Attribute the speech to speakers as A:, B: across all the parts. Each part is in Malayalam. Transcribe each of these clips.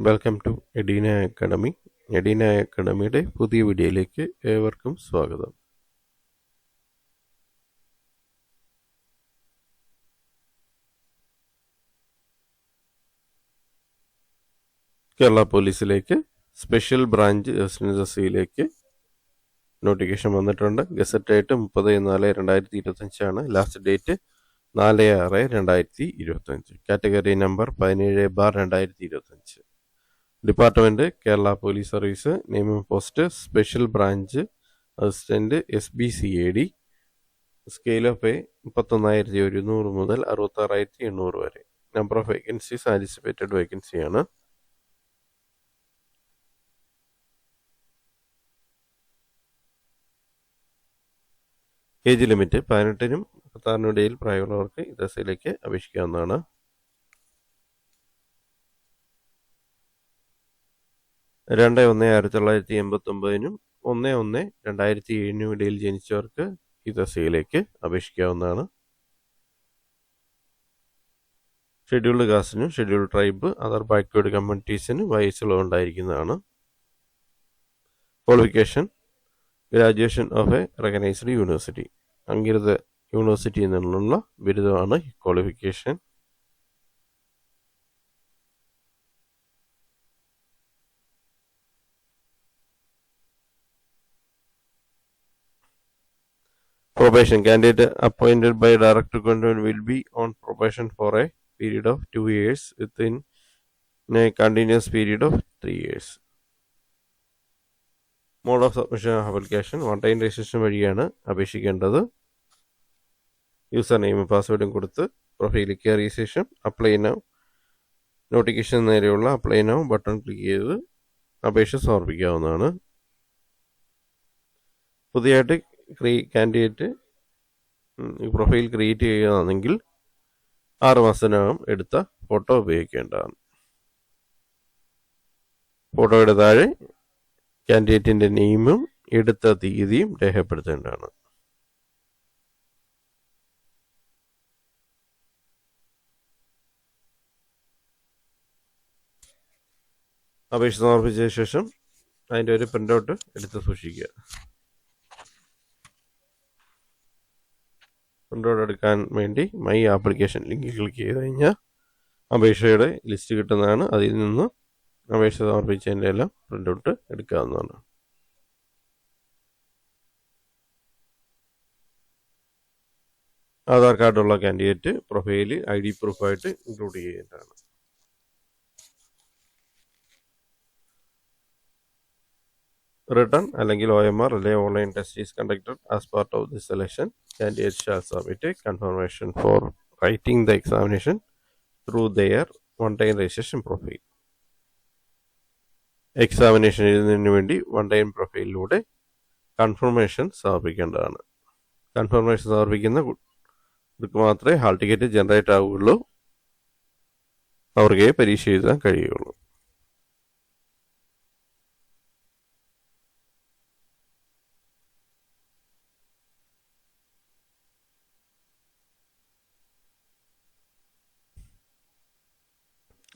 A: Welcome to Edina academy. Edina അക്കാഡമിയുടെ പുതിയ വീഡിയോയിലേക്ക് ഏവർക്കും സ്വാഗതം. കേരള പോലീസിലേക്ക് സ്പെഷ്യൽ ബ്രാഞ്ച് എസ്എൻഎസ്സിയിലേക്ക് നോട്ടിഫിക്കേഷൻ വന്നിട്ടുണ്ട്. Gazette date 30/4/2025 last date 4/6/2025. Category number 17/2025. Department Kerala police service. Naming post special branch assistant SBCAD. Scale of pay 31,100 മുതൽ 66,800 വരെ. നമ്പർ ഓഫ് വേക്കൻസീസ് ആൻറ്റിസിപ്പേറ്റഡ് വേക്കൻസിയാണ്. ഏജ് ലിമിറ്റ് 18-നും 36-നും ഇടയിൽ പ്രായമുള്ളവർക്ക് ഈ തസ്തികയിലേക്ക് അപേക്ഷിക്കാവുന്നതാണ്. രണ്ട് 1/1989-നും 1/1/2007-നും ഇടയിൽ ജനിച്ചവർക്ക് ഈ തസ്തികയിലേക്ക് അപേക്ഷിക്കാവുന്നതാണ്. ഷെഡ്യൂൾഡ് കാസ്റ്റിനും ഷെഡ്യൂൾഡ് ട്രൈബ്, അതർ ബാക്ക്വേർഡ് കമ്മ്യൂണിറ്റീസിന് വയസ്സുള്ള ഉണ്ടായിരിക്കുന്നതാണ്. Qualification graduation of a recognised university. അംഗീകൃത യൂണിവേഴ്സിറ്റിയിൽ നിന്നുള്ള ബിരുദമാണ് qualification. Probation candidate appointed by direct recruitment will be on probation for a period of 2 years within a continuous period of 3 years. Mode of submission of application one time registration വഴിയാണ് അപേക്ഷിക്കേണ്ടത്. യൂസർ നെയിമും പാസ്വേഡും കൊടുത്ത് പ്രൊഫൈലിൽ കയറിയ ശേഷം അപ്ലൈ നൗ നോട്ടിഫിക്കേഷൻ നേരെയുള്ള അപ്ലൈ നൗ ബട്ടൺ ക്ലിക്ക് ചെയ്ത് അപേക്ഷ സമർപ്പിക്കാവുന്നതാണ്. പുതിയതായിട്ട് കാൻഡിഡേറ്റ് പ്രൊഫൈൽ ക്രിയേറ്റ് ചെയ്യുകയാണെങ്കിൽ 6 മാസത്തിനകം എടുത്ത ഫോട്ടോ ഉപയോഗിക്കേണ്ടതാണ്. ഫോട്ടോയുടെ താഴെ കാൻഡിഡേറ്റിൻ്റെ നെയിമും എടുത്ത തീയതിയും രേഖപ്പെടുത്തേണ്ടതാണ്. അപേക്ഷ സമർപ്പിച്ച ശേഷം അതിൻ്റെ ഒരു പ്രിൻ്റ് ഔട്ട് എടുത്ത് സൂക്ഷിക്കുക. പ്രിൻ്റ് ഔട്ട് എടുക്കാൻ വേണ്ടി മൈ ആപ്ലിക്കേഷൻ ലിങ്കിൽ ക്ലിക്ക് ചെയ്ത് കഴിഞ്ഞാൽ അപേക്ഷയുടെ ലിസ്റ്റ് കിട്ടുന്നതാണ്. അതിൽ നിന്ന് അപേക്ഷ സമർപ്പിച്ചതിൻ്റെ എല്ലാം പ്രിൻ്റ് ഔട്ട് എടുക്കാവുന്നതാണ്. ആധാർ കാർഡുള്ള കാൻഡിഡേറ്റ് പ്രൊഫൈല് ID പ്രൂഫായിട്ട് ഇൻക്ലൂഡ് ചെയ്യേണ്ടതാണ്. റിട്ടേൺ അല്ലെങ്കിൽ OMR അല്ലെങ്കിൽ online test is conducted as part of the selection. Candidates shall submit a confirmation for writing the examination through their one-time registration profile. Examination എഴുതുന്നതിന് വേണ്ടി വൺ ടൈം പ്രൊഫൈലിലൂടെ കൺഫർമേഷൻ സമർപ്പിക്കേണ്ടതാണ്. കൺഫർമേഷൻ സമർപ്പിക്കുന്നവർക്ക് മാത്രമേ ഹാൾ ടിക്കറ്റ് ജനറേറ്റ് ആവുകയുള്ളൂ. അവർക്ക് പരീക്ഷ എഴുതാൻ കഴിയുള്ളൂ.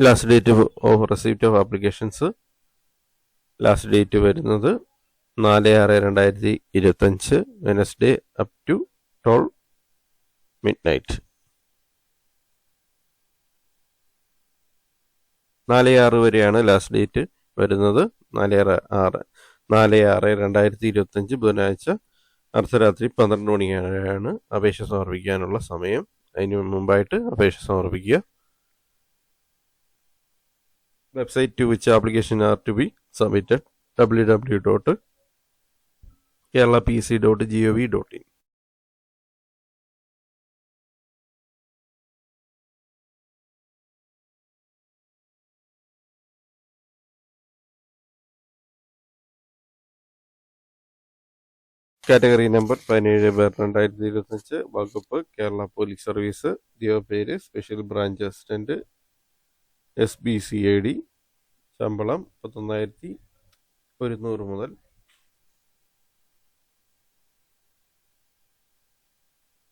A: Last date of receipt of applications. Last date വരുന്നത് 4/6/2025 വെനസ്ഡേ അപ് ടു 12 midnight. 4/6 വരെയാണ് ലാസ്റ്റ് ഡേറ്റ് വരുന്നത്. 4/6/2025 ബുധനാഴ്ച അർദ്ധരാത്രി 12 മണിയാണ് അപേക്ഷ സമർപ്പിക്കാനുള്ള സമയം. അതിന് മുമ്പായിട്ട് അപേക്ഷ സമർപ്പിക്കുക. Website to which application are to be submitted: www.keralapc.gov.in. Category number 17/2025. വകുപ്പ് കേരള പോലീസ് സർവീസ്. ഉദ്യോഗപേര് സ്പെഷ്യൽ ബ്രാഞ്ച് അസിസ്റ്റന്റ് SBCAD. ശമ്പളം 31,100 മുതൽ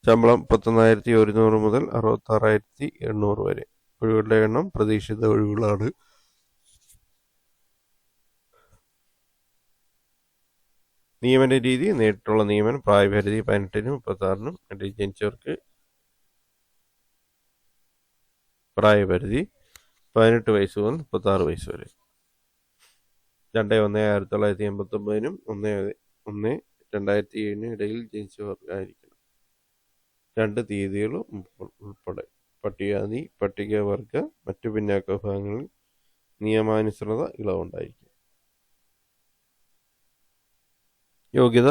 A: 66,800 വരെ. ഒഴിവുകളുടെ എണ്ണം പ്രതീക്ഷിത ഒഴിവുകളാണ്. നിയമന രീതി നേരിട്ടുള്ള നിയമനം. പ്രായപരിധി 18-നും 36-നും ഇടയിൽ ജനിച്ചവർക്ക്. പ്രായപരിധി 18 വയസ്സ് മുതൽ 36 വയസ്സ് വരെ. 2/1/1989-നും 1/1/2007-നും ഇടയിൽ ജനിച്ചവർക്കായിരിക്കണം. 2 തീയതികളും ഉൾപ്പെടെ. പട്ടികജാതി പട്ടികവർഗ മറ്റു പിന്നാക്ക വിഭാഗങ്ങളിൽ നിയമാനുസൃത ഇളവുണ്ടായിരിക്കും. യോഗ്യത: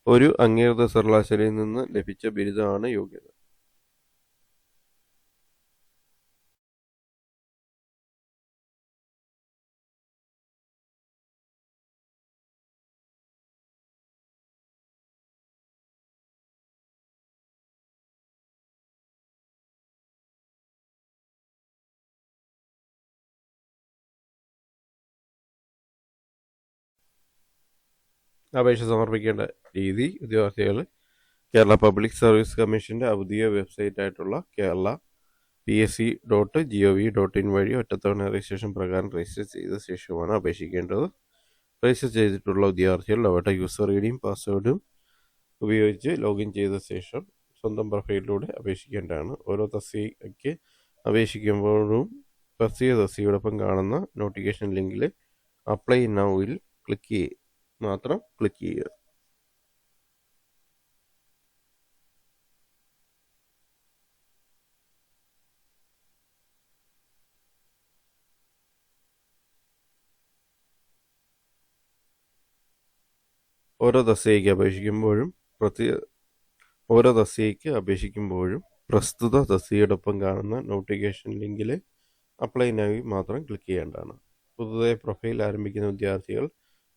A: ഒരു അംഗീകൃത സർവകലാശാലയിൽ നിന്ന് ലഭിച്ച ബിരുദമാണ് യോഗ്യത. അപേക്ഷ സമർപ്പിക്കേണ്ട രീതി: ഉദ്യോഗാർത്ഥികൾ കേരള പബ്ലിക് സർവീസ് കമ്മീഷൻ്റെ ഔദ്യോഗിക വെബ്സൈറ്റായിട്ടുള്ള kerala.psc.gov.in വഴി ഒറ്റത്തവണ രജിസ്ട്രേഷൻ പ്രകാരം രജിസ്റ്റർ ചെയ്ത ശേഷമാണ് അപേക്ഷിക്കേണ്ടത്. രജിസ്റ്റർ ചെയ്തിട്ടുള്ള ഉദ്യോഗാർത്ഥികൾ അവരുടെ യൂസർ ഐഡിയും പാസ്വേഡും ഉപയോഗിച്ച് ലോഗിൻ ചെയ്ത ശേഷം സ്വന്തം പ്രൊഫൈലിലൂടെ അപേക്ഷിക്കേണ്ടതാണ്. ഓരോ തസ്തികയ്ക്ക് അപേക്ഷിക്കുമ്പോഴും പ്രസ്തുത തസ്തികയോടൊപ്പം കാണുന്ന നോട്ടിഫിക്കേഷൻ ലിങ്കിൽ അപ്ലൈ നൗവിൽ മാത്രം ക്ലിക്ക് ചെയ്യുക. ഓരോ തസ്തികയ്ക്ക് അപേക്ഷിക്കുമ്പോഴും പ്രസ്തുത തസ്തികയോടൊപ്പം കാണുന്ന നോട്ടിഫിക്കേഷൻ ലിങ്കിൽ അപ്ലൈ നൗവിൽ മാത്രം ക്ലിക്ക് ചെയ്യേണ്ടതാണ്. പുതുതായി പ്രൊഫൈൽ ആരംഭിക്കുന്ന വിദ്യാർത്ഥികൾ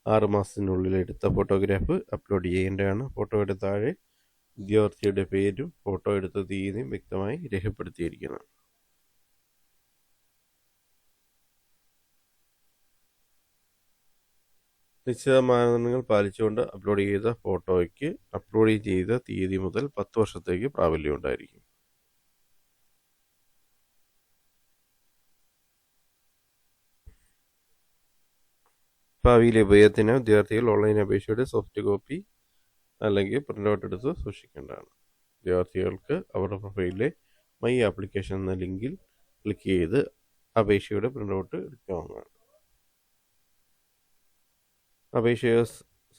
A: 6 മാസത്തിനുള്ളിൽ എടുത്ത ഫോട്ടോഗ്രാഫ് അപ്ലോഡ് ചെയ്യേണ്ടതാണ്. ഫോട്ടോയുടെ താഴെ ഉദ്യോഗാർത്ഥിയുടെ പേരും ഫോട്ടോ എടുത്ത തീയതിയും വ്യക്തമായി രേഖപ്പെടുത്തിയിരിക്കണം. നിശ്ചിത മാനദണ്ഡങ്ങൾ പാലിച്ചുകൊണ്ട് അപ്ലോഡ് ചെയ്ത ഫോട്ടോയ്ക്ക് അപ്ലോഡ് ചെയ്ത തീയതി മുതൽ 10 വർഷത്തേക്ക് പ്രാബല്യം ഉണ്ടായിരിക്കും. ഭാവിയിലെ ഉപയോഗത്തിന് വിദ്യാർത്ഥികൾ ഓൺലൈൻ അപേക്ഷയുടെ സോഫ്റ്റ് കോപ്പി അല്ലെങ്കിൽ പ്രിൻ്റ് ഔട്ട് എടുത്ത് സൂക്ഷിക്കേണ്ടതാണ്. വിദ്യാർത്ഥികൾക്ക് അവരുടെ പ്രൊഫൈലിലെ മൈ ആപ്ലിക്കേഷൻ എന്ന ലിങ്കിൽ ക്ലിക്ക് ചെയ്ത് അപേക്ഷയുടെ പ്രിൻ്റ് ഔട്ട് എടുക്കാവുന്നതാണ്. അപേക്ഷ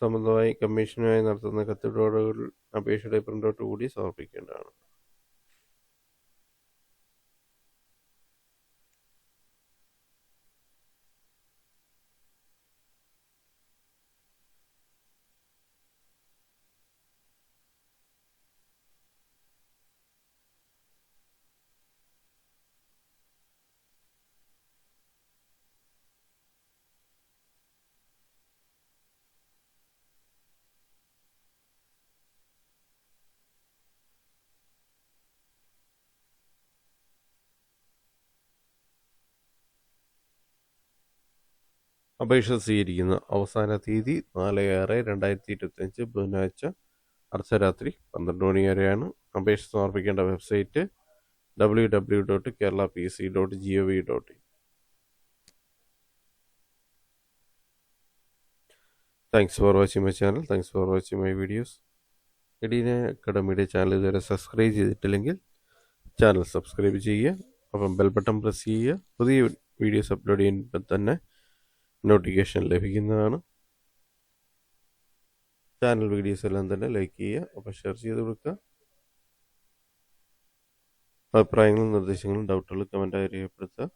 A: സംബന്ധമായി കമ്മീഷനുമായി നടത്തുന്ന കത്തിടപാടുകൾ അപേക്ഷയുടെ പ്രിൻ്റ് ഔട്ട് കൂടി സമർപ്പിക്കേണ്ടതാണ്. അപേക്ഷ സ്വീകരിക്കുന്ന അവസാന തീയതി 4/6/2025 ബുധനാഴ്ച അർദ്ധരാത്രി 12 മണി വരെയാണ്. അപേക്ഷ സമർപ്പിക്കേണ്ട website www.kerala.psc.gov.in. Thanks for watching my channel. Thanks for watching my videos. എഡീന അക്കാഡമിയുടെ ചാനൽ ഇതുവരെ സബ്സ്ക്രൈബ് ചെയ്തിട്ടില്ലെങ്കിൽ ചാനൽ സബ്സ്ക്രൈബ് ചെയ്യുക. അപ്പം ബെൽ ബട്ടൺ പ്രസ് ചെയ്യുക. പുതിയ വീഡിയോസ് അപ്ലോഡ് ചെയ്യുമ്പോൾ തന്നെ നോട്ടിഫിക്കേഷൻ ലഭിക്കുന്നതാണ്. ചാനൽ വീഡിയോസ് എല്ലാം തന്നെ ലൈക്ക് ചെയ്യുക. അപ്പോൾ ഷെയർ ചെയ്ത് കൊടുക്കുക. അഭിപ്രായങ്ങളും നിർദ്ദേശങ്ങളും ഡൗട്ടുകളും കമൻറ്റായി രേഖപ്പെടുത്തുക.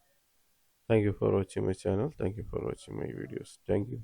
A: Thank you for watching my channel. Thank you for watching my videos. Thank you.